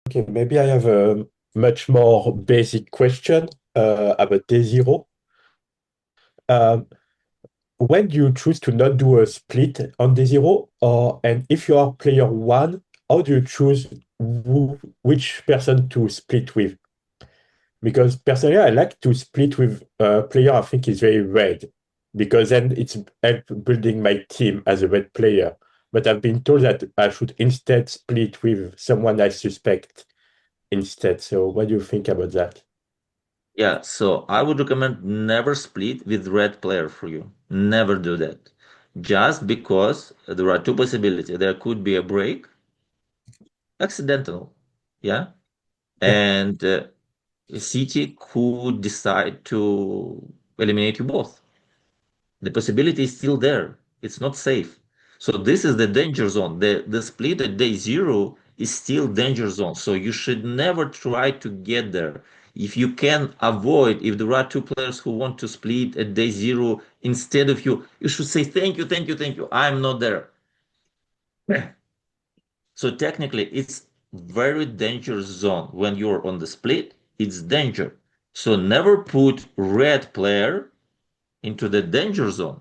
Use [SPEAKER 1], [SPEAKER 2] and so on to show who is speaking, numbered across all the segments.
[SPEAKER 1] Okay, maybe I have a much more basic question about day zero. Um, when do you choose to not do a split on day zero, or and if you are player one, how do you choose which person to split with? Because personally, I like to split with a player I think is very red, because then it's help building my team as a red player. But I've been told that I should instead split with someone I suspect instead. So what do you think about that?
[SPEAKER 2] Yeah, so I would recommend never split with red player for you. Never do that. Just because there are two possibilities. There could be a break, accidental, yeah,
[SPEAKER 1] Yeah.
[SPEAKER 2] and City could decide to eliminate you both. The possibility is still there. It's not safe. So this is the danger zone. The split at day zero is still danger zone. So you should never try to get there. If you can avoid, if there are two players who want to split at day zero instead of you, you should say thank you, thank you, thank you. I'm not there. So technically, it's very dangerous zone when you're on the split. It's danger. So never put red player into the danger zone.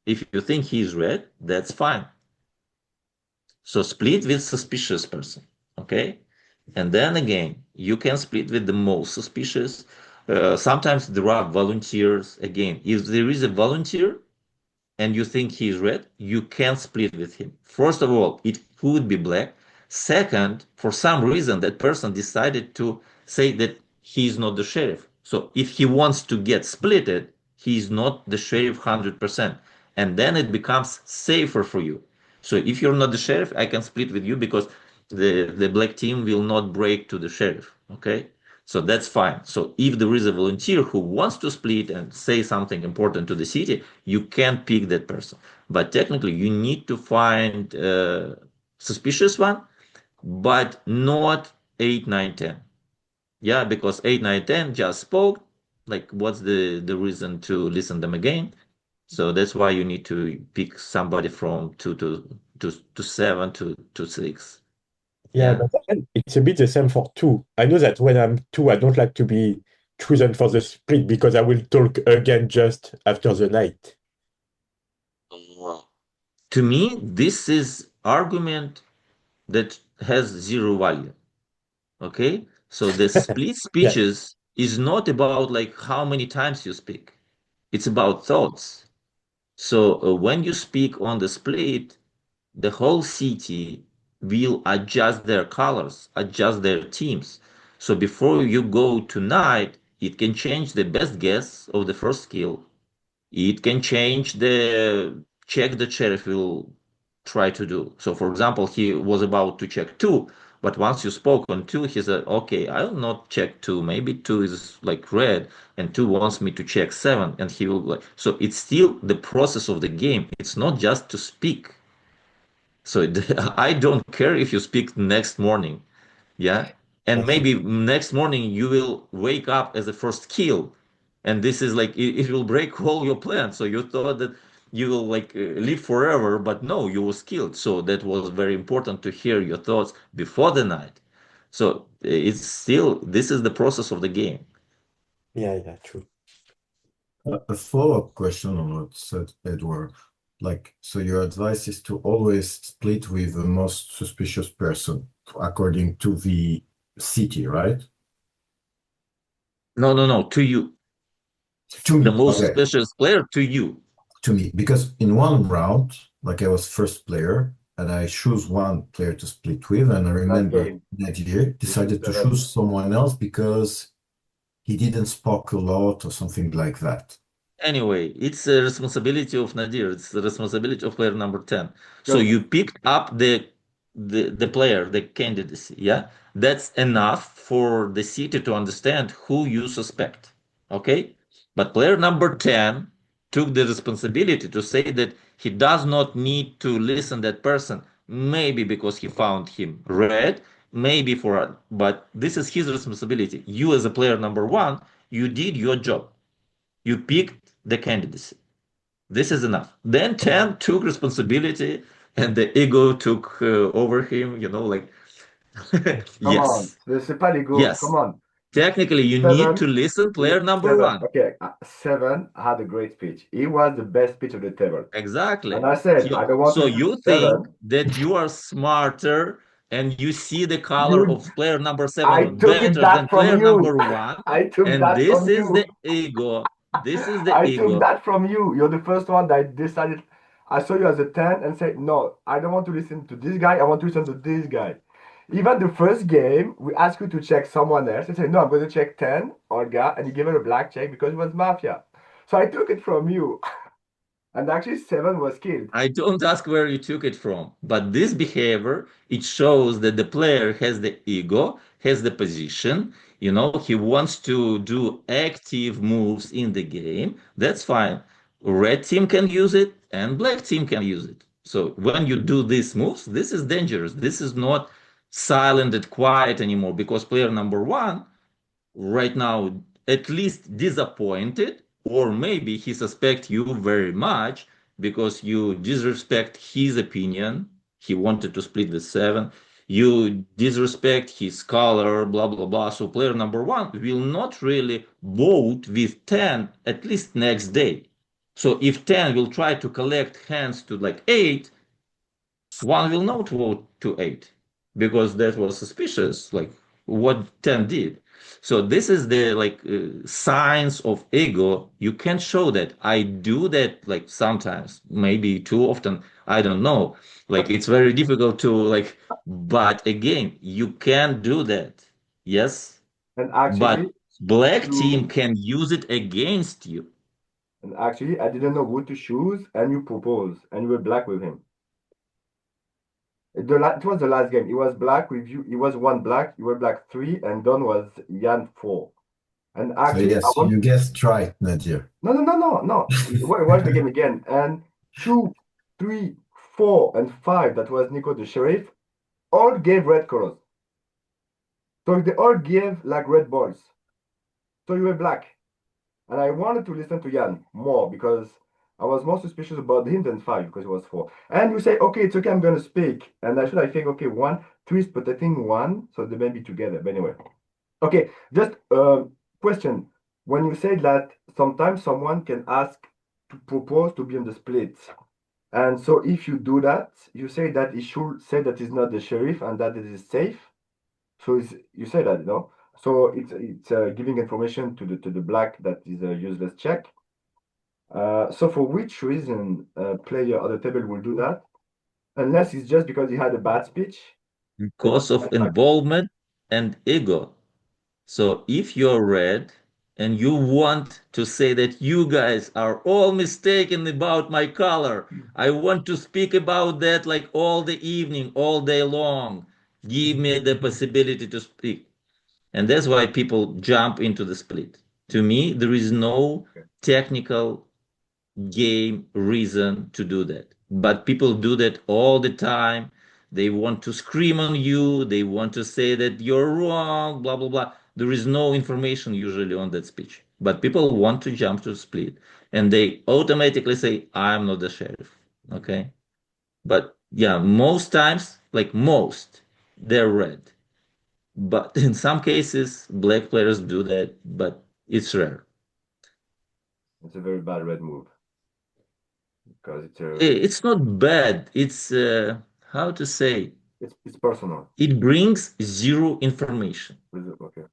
[SPEAKER 2] If you think he's red, that's fine. So split with suspicious person, okay? And then again, you can split with the most suspicious. Sometimes there are volunteers. Again, if there is a volunteer and you think he's red, you can split with him. First of all, it could be black. Second, for some reason, that person decided to say that he's not the sheriff. So if he wants to get splitted, he's not the sheriff 100%. And then it becomes safer for you. So if you're not the sheriff, I can split with you because the black team will not break to the sheriff. Okay. So that's fine. So if there is a volunteer who wants to split and say something important to the city, you can pick that person. But technically, you need to find a suspicious one, but not 8, 9, 10. Yeah, because 8, 9, 10 just spoke. Like, what's the reason to listen them again? So that's why you need to pick somebody from 2 to 7 to 6.
[SPEAKER 1] Yeah,
[SPEAKER 2] Yeah.
[SPEAKER 1] but then it's a bit the same for two. I know that when I'm two, I don't like to be chosen for the split because I will talk again just after the night.
[SPEAKER 2] Wow. To me, this is argument that has zero value. Okay, so the split
[SPEAKER 1] Yeah,
[SPEAKER 2] speeches is not about like how many times you speak. It's about thoughts. So when you speak on the split, the whole city will adjust their colors, adjust their teams. So before you go tonight, it can change the best guess of the first kill. It can change the check the sheriff will try to do. So, for example, he was about to check two, but once you spoke on two, he said, "Okay, I'll not check two. Maybe two is like red, and two wants me to check seven." And he will like. So it's still the process of the game. It's not just to speak. So I don't care if you speak next morning, yeah, and
[SPEAKER 1] that's it.
[SPEAKER 2] maybe next morning you will wake up as a first kill, and this is like it will break all your plans. So you thought that you will like live forever, but no, you was killed. So that was very important to hear your thoughts before the night. So it's still this is the process of the game.
[SPEAKER 1] Yeah, yeah, true.
[SPEAKER 3] A follow-up question on what said Edward. Like, so your advice is to always split with the most suspicious person according to the city, right?
[SPEAKER 2] No, no, no, to you,
[SPEAKER 3] To
[SPEAKER 2] the
[SPEAKER 3] me,
[SPEAKER 2] most
[SPEAKER 3] okay,
[SPEAKER 2] suspicious player to you.
[SPEAKER 3] to me, because in one round, like I was first player, and I choose one player to split with, and I remember Nadir decided to choose someone else because he didn't spoke a lot or something like that.
[SPEAKER 2] Anyway, it's a responsibility of Nadir. It's the responsibility of player number 10. So you picked up the player, the candidacy, yeah? That's enough for the city to understand who you suspect. Okay? But player number 10 took the responsibility to say that he does not need to listen that person, maybe because he found him red, maybe for but this is his responsibility. You as a player number 1, you did your job. You picked the candidacy. This is enough. Then 10 took responsibility and the ego took over him, like
[SPEAKER 4] Come on.
[SPEAKER 2] Yes,
[SPEAKER 4] C'est pas l'ego.
[SPEAKER 2] yes.
[SPEAKER 4] Come on.
[SPEAKER 2] Technically, you need to listen player number one.
[SPEAKER 4] Okay, 7 had a great speech. He was the best speech of the table.
[SPEAKER 2] Exactly.
[SPEAKER 4] And I said, I don't want
[SPEAKER 2] So
[SPEAKER 4] to
[SPEAKER 2] you
[SPEAKER 4] seven.
[SPEAKER 2] think that you are smarter and you see the color of player number 7
[SPEAKER 4] I took
[SPEAKER 2] better
[SPEAKER 4] it back
[SPEAKER 2] than
[SPEAKER 4] from
[SPEAKER 2] player
[SPEAKER 4] you.
[SPEAKER 2] number 1,
[SPEAKER 4] I took
[SPEAKER 2] and
[SPEAKER 4] that
[SPEAKER 2] this
[SPEAKER 4] from
[SPEAKER 2] is
[SPEAKER 4] you.
[SPEAKER 2] the ego. This is the
[SPEAKER 4] I
[SPEAKER 2] ego.
[SPEAKER 4] took that from you. You're the first one that decided. I saw you as a 10 and said, no, I don't want to listen to this guy. I want to listen to this guy. Even the first game, we asked you to check someone else. You said, no, I'm going to check 10, Olga, and you gave her a black check because it was Mafia. So I took it from you. And actually, 7 was killed.
[SPEAKER 2] I don't ask where you took it from, but this behavior, it shows that the player has the ego, has the position, you know, he wants to do active moves in the game. That's fine. Red team can use it and black team can use it. So when you do these moves, this is dangerous. This is not silent and quiet anymore because player number 1 right now at least disappointed, or maybe he suspects you very much because you disrespect his opinion. He wanted to split the 7. You disrespect his color, blah blah blah. So player number 1 will not really vote with 10 at least next day. So if 10 will try to collect hands to like 8, 1 will not vote to 8 because that was suspicious, like what 10 did. So this is the like signs of ego. You can't show that. I do that like sometimes, maybe too often. I don't know. Like it's very difficult to like, but again, you can do that. Yes.
[SPEAKER 4] And
[SPEAKER 2] But
[SPEAKER 4] actually,
[SPEAKER 2] black team can use it against you.
[SPEAKER 4] I didn't know who to choose, and you proposed, and you were black with him. It was the last game. It was black with you. It was 1 black. You were black 3, and Don was Yan 4. And
[SPEAKER 3] So
[SPEAKER 4] actually,
[SPEAKER 3] yes, you guessed right, Nadir.
[SPEAKER 4] No. Watch the game again. And 2, 3, 4, and 5, that was Nico the Sheriff, all gave red colors. So they all gave like red balls. So you were black. And I wanted to listen to Jan more because I was more suspicious about him than 5 because it was 4. And you say, okay, it's okay, I'm going to speak. And I think, okay, 1, 3 is protecting 1, so they may be together. But anyway. Okay, just question. When you say that sometimes someone can ask to propose to be on the split, and so if you do that, you say that he should say that he's not the sheriff and that it is safe. So you say that, no? So it's giving information to the black that is a useless check. So for which reason a player at the table will do that? Unless it's just because he had a bad speech.
[SPEAKER 2] Because of involvement and ego. So if you're red and you want to say that you guys are all mistaken about my color, I want to speak about that like all the evening, all day long. Give me the possibility to speak. And that's why people jump into the split. To me, there is no technical game reason to do that. But people do that all the time. They want to scream on you. They want to say that you're wrong, blah, blah, blah. There is no information usually on that speech. But people want to jump to split and they automatically say, I'm not the sheriff. Okay. But yeah, most times, like most, they're red. But in some cases, black players do that, but it's rare.
[SPEAKER 4] It's a very bad red move. Because
[SPEAKER 2] It's not bad. It's how to say.
[SPEAKER 4] It's personal.
[SPEAKER 2] It brings zero information.
[SPEAKER 4] Okay.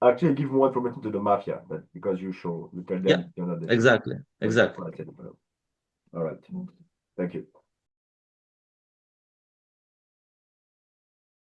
[SPEAKER 4] Actually, give more information to the mafia, but because you tell them you're not the
[SPEAKER 2] Exactly.
[SPEAKER 4] All right. Thank you.